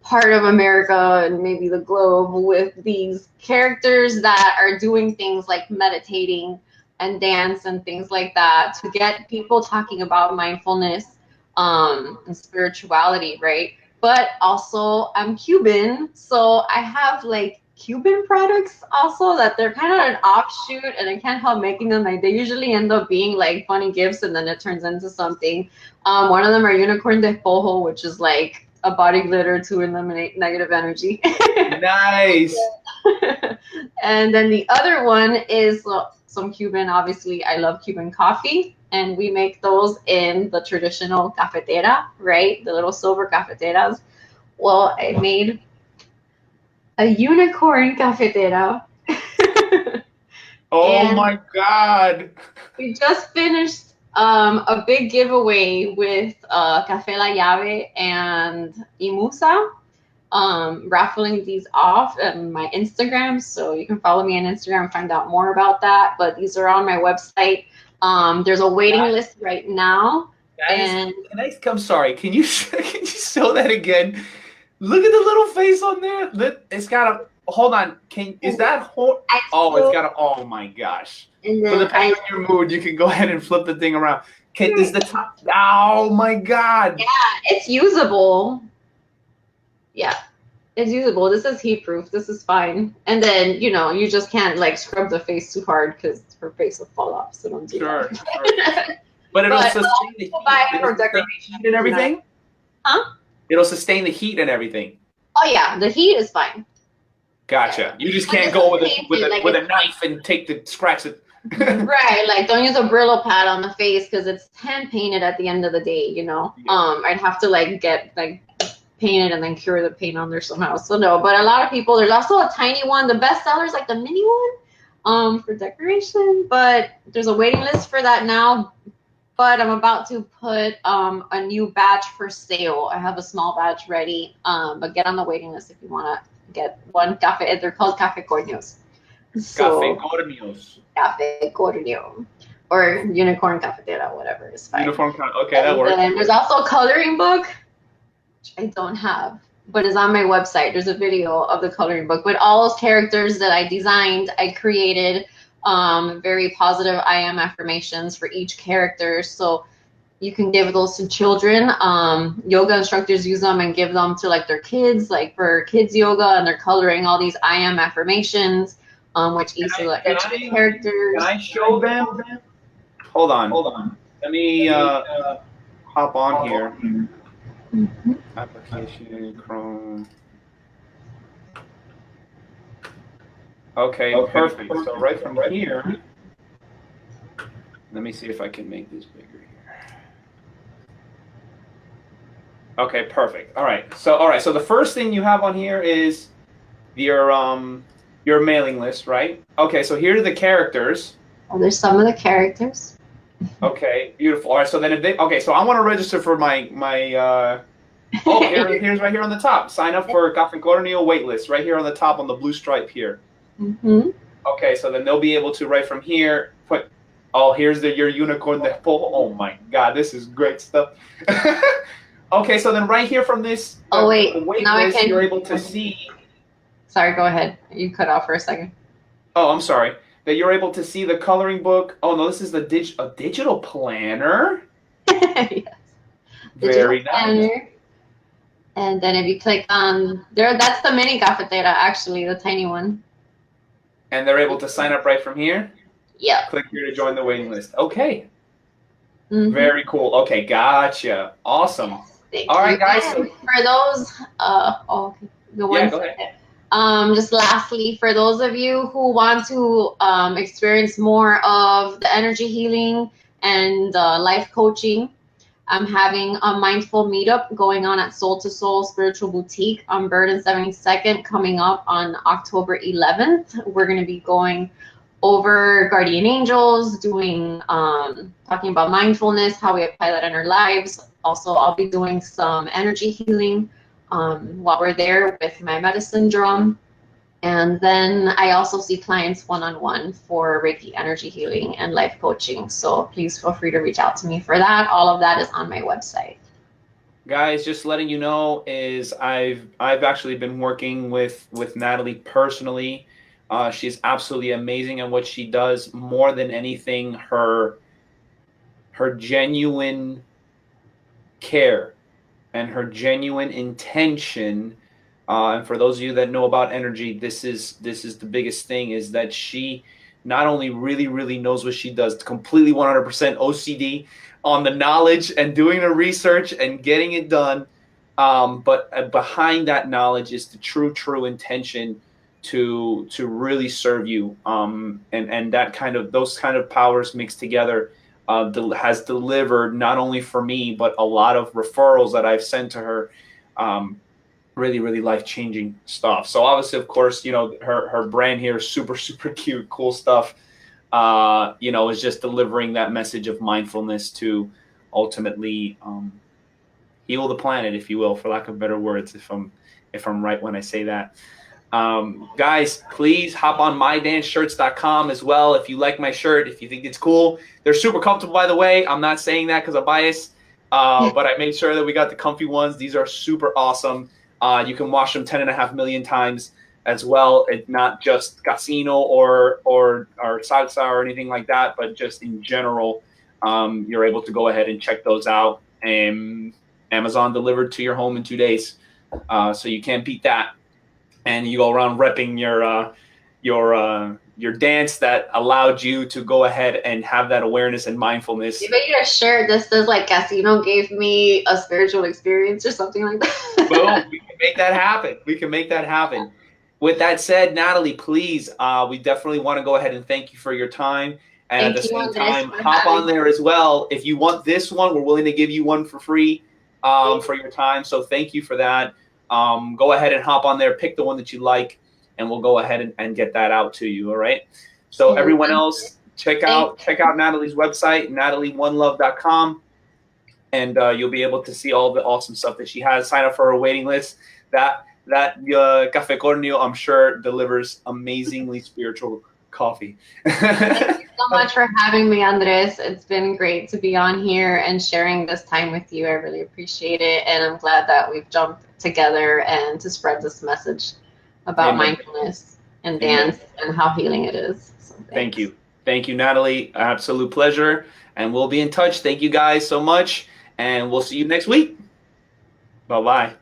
part of America and maybe the globe with these characters that are doing things like meditating and dance and things like that to get people talking about mindfulness and spirituality, right? but also I'm Cuban, so I have like Cuban products also that they're kind of an offshoot, and I can't help making them. Like they usually end up being like funny gifts, and then it turns into something. One of them are Unicorn de Pojo, which is like a body glitter to eliminate negative energy. Nice. And then the other one is some Cuban. Obviously, I love Cuban coffee, and we make those in the traditional cafetera, right? The little silver cafeteras. Well, I made a unicorn cafetera. Oh my God. We just finished a big giveaway with Café La Llave and Imusa, raffling these off on my Instagram. So you can follow me on Instagram and find out more about that. But these are on my website. There's a waiting list right now. I'm sorry. Can you show that again? Look at the little face on there. It's got a. Hold on. Is that whole? Oh, it's got a. Oh my gosh. And then depending on your mood, you can go ahead and flip the thing around. Is the top? Oh my God. Yeah, it's usable. Yeah, it's usable. This is heat proof. This is fine. And then you just can't like scrub the face too hard because her face will fall off. So don't do that. Sure. But it'll sustain the heat and everything. Huh? It'll sustain the heat and everything. Oh yeah, the heat is fine. Gotcha. You just can't go with a knife and scratch it. Right, like don't use a Brillo pad on the face because it's hand painted at the end of the day. Yeah. I'd have to get paint it and then cure the paint on there somehow. So no, but a lot of people. There's also a tiny one. The best seller is like the mini one, for decoration. But there's a waiting list for that now. But I'm about to put a new batch for sale. I have a small batch ready. But get on the waiting list if you want to get one cafe. They're called Café Cornios. So, Café Cornios. Café Cornio. Or Unicorn Cafetera, whatever is fine. Okay, that works. And there's also a coloring book, which I don't have, but is on my website. There's a video of the coloring book. But all those characters that I designed, I created very positive I am affirmations for each character. So you can give those to children. Yoga instructors use them and give them to like their kids, like for kids yoga, and they're coloring all these I am affirmations, which each characters. Can I show them? Hold on. Let me hop on here. Mm-hmm. Application, Chrome. Okay, perfect. So right from here, let me see if I can make this bigger here. Okay, perfect. All right. So the first thing you have on here is your mailing list, right? Okay, so here are the characters. Oh, there's some of the characters. Okay, beautiful. All right, so then so I want to register for my here's right here on the top. Sign up for Café Cornio waitlist right here on the top on the blue stripe here. Mm-hmm. Okay, so then they'll be able to right from here put. Here's your unicorn de Pojo. Oh my God, this is great stuff. Okay, so then right here from this now waitlist, you're able to see. Sorry, go ahead. You cut off for a second. Oh, I'm sorry. That you're able to see the coloring book. Oh no, this is a digital planner. Yes. Very nice. And then if you click on there, that's the mini cafetera, actually, the tiny one. And they're able to sign up right from here? Yeah. Click here to join the waiting list. Okay. Mm-hmm. Very cool. Okay, gotcha. Awesome. All right, guys. And for those, the ones. Yeah, go ahead. Just lastly, for those of you who want to experience more of the energy healing and life coaching, I'm having a mindful meetup going on at Soul to Soul Spiritual Boutique on Bird and 72nd coming up on October 11th. We're going to be going over guardian angels, doing talking about mindfulness, how we apply that in our lives. Also, I'll be doing some energy healing while we're there with my medicine drum. And then I also see clients one-on-one for Reiki energy healing and life coaching. So please feel free to reach out to me for that. All of that is on my website. Guys, just letting you know is I've actually been working with Natalie personally. She's absolutely amazing at what she does. More than anything, her genuine care and her genuine intention. And for those of you that know about energy, this is the biggest thing, is that she not only really knows what she does, completely 100% OCD on the knowledge and doing the research and getting it done, but behind that knowledge is the true intention to really serve you, and that kind of, those kind of powers mixed together, has delivered not only for me but a lot of referrals that I've sent to her. Really life-changing stuff. So obviously, of course, her brand here is super cute, cool stuff. Is just delivering that message of mindfulness to ultimately heal the planet, if you will, for lack of better words, if I'm right when I say that. Guys, please hop on mydanceshirts.com as well if you like my shirt, if you think it's cool. They're super comfortable, by the way. I'm not saying that because I'm biased, but I made sure that we got the comfy ones. These are super awesome. You can wash them 10.5 million times as well. It's not just casino or salsa or anything like that, but just in general, you're able to go ahead and check those out. And Amazon delivered to your home in 2 days, so you can't beat that. And you go around repping your dance that allowed you to go ahead and have that awareness and mindfulness. Even your shirt that says like casino gave me a spiritual experience or something like that. Boom, we can make that happen. With that said, Natalie, please, we definitely want to go ahead and thank you for your time. And at the same time, hop on there as well. If you want this one, we're willing to give you one for free for your time. So thank you for that. Go ahead and hop on there, pick the one that you like, and we'll go ahead and get that out to you. All right. So everyone else, check out Natalie's website, natalieonelove.com, and you'll be able to see all the awesome stuff that she has. Sign up for her waiting list. That Café Corneo, I'm sure, delivers amazingly spiritual coffee. Thank you so much for having me, Andres. It's been great to be on here and sharing this time with you. I really appreciate it, and I'm glad that we've jumped together and to spread this message about mindfulness and dance and how healing it is. So thank you, Natalie. Absolute pleasure, and we'll be in touch. Thank you guys so much, and we'll see you next week. Bye-bye.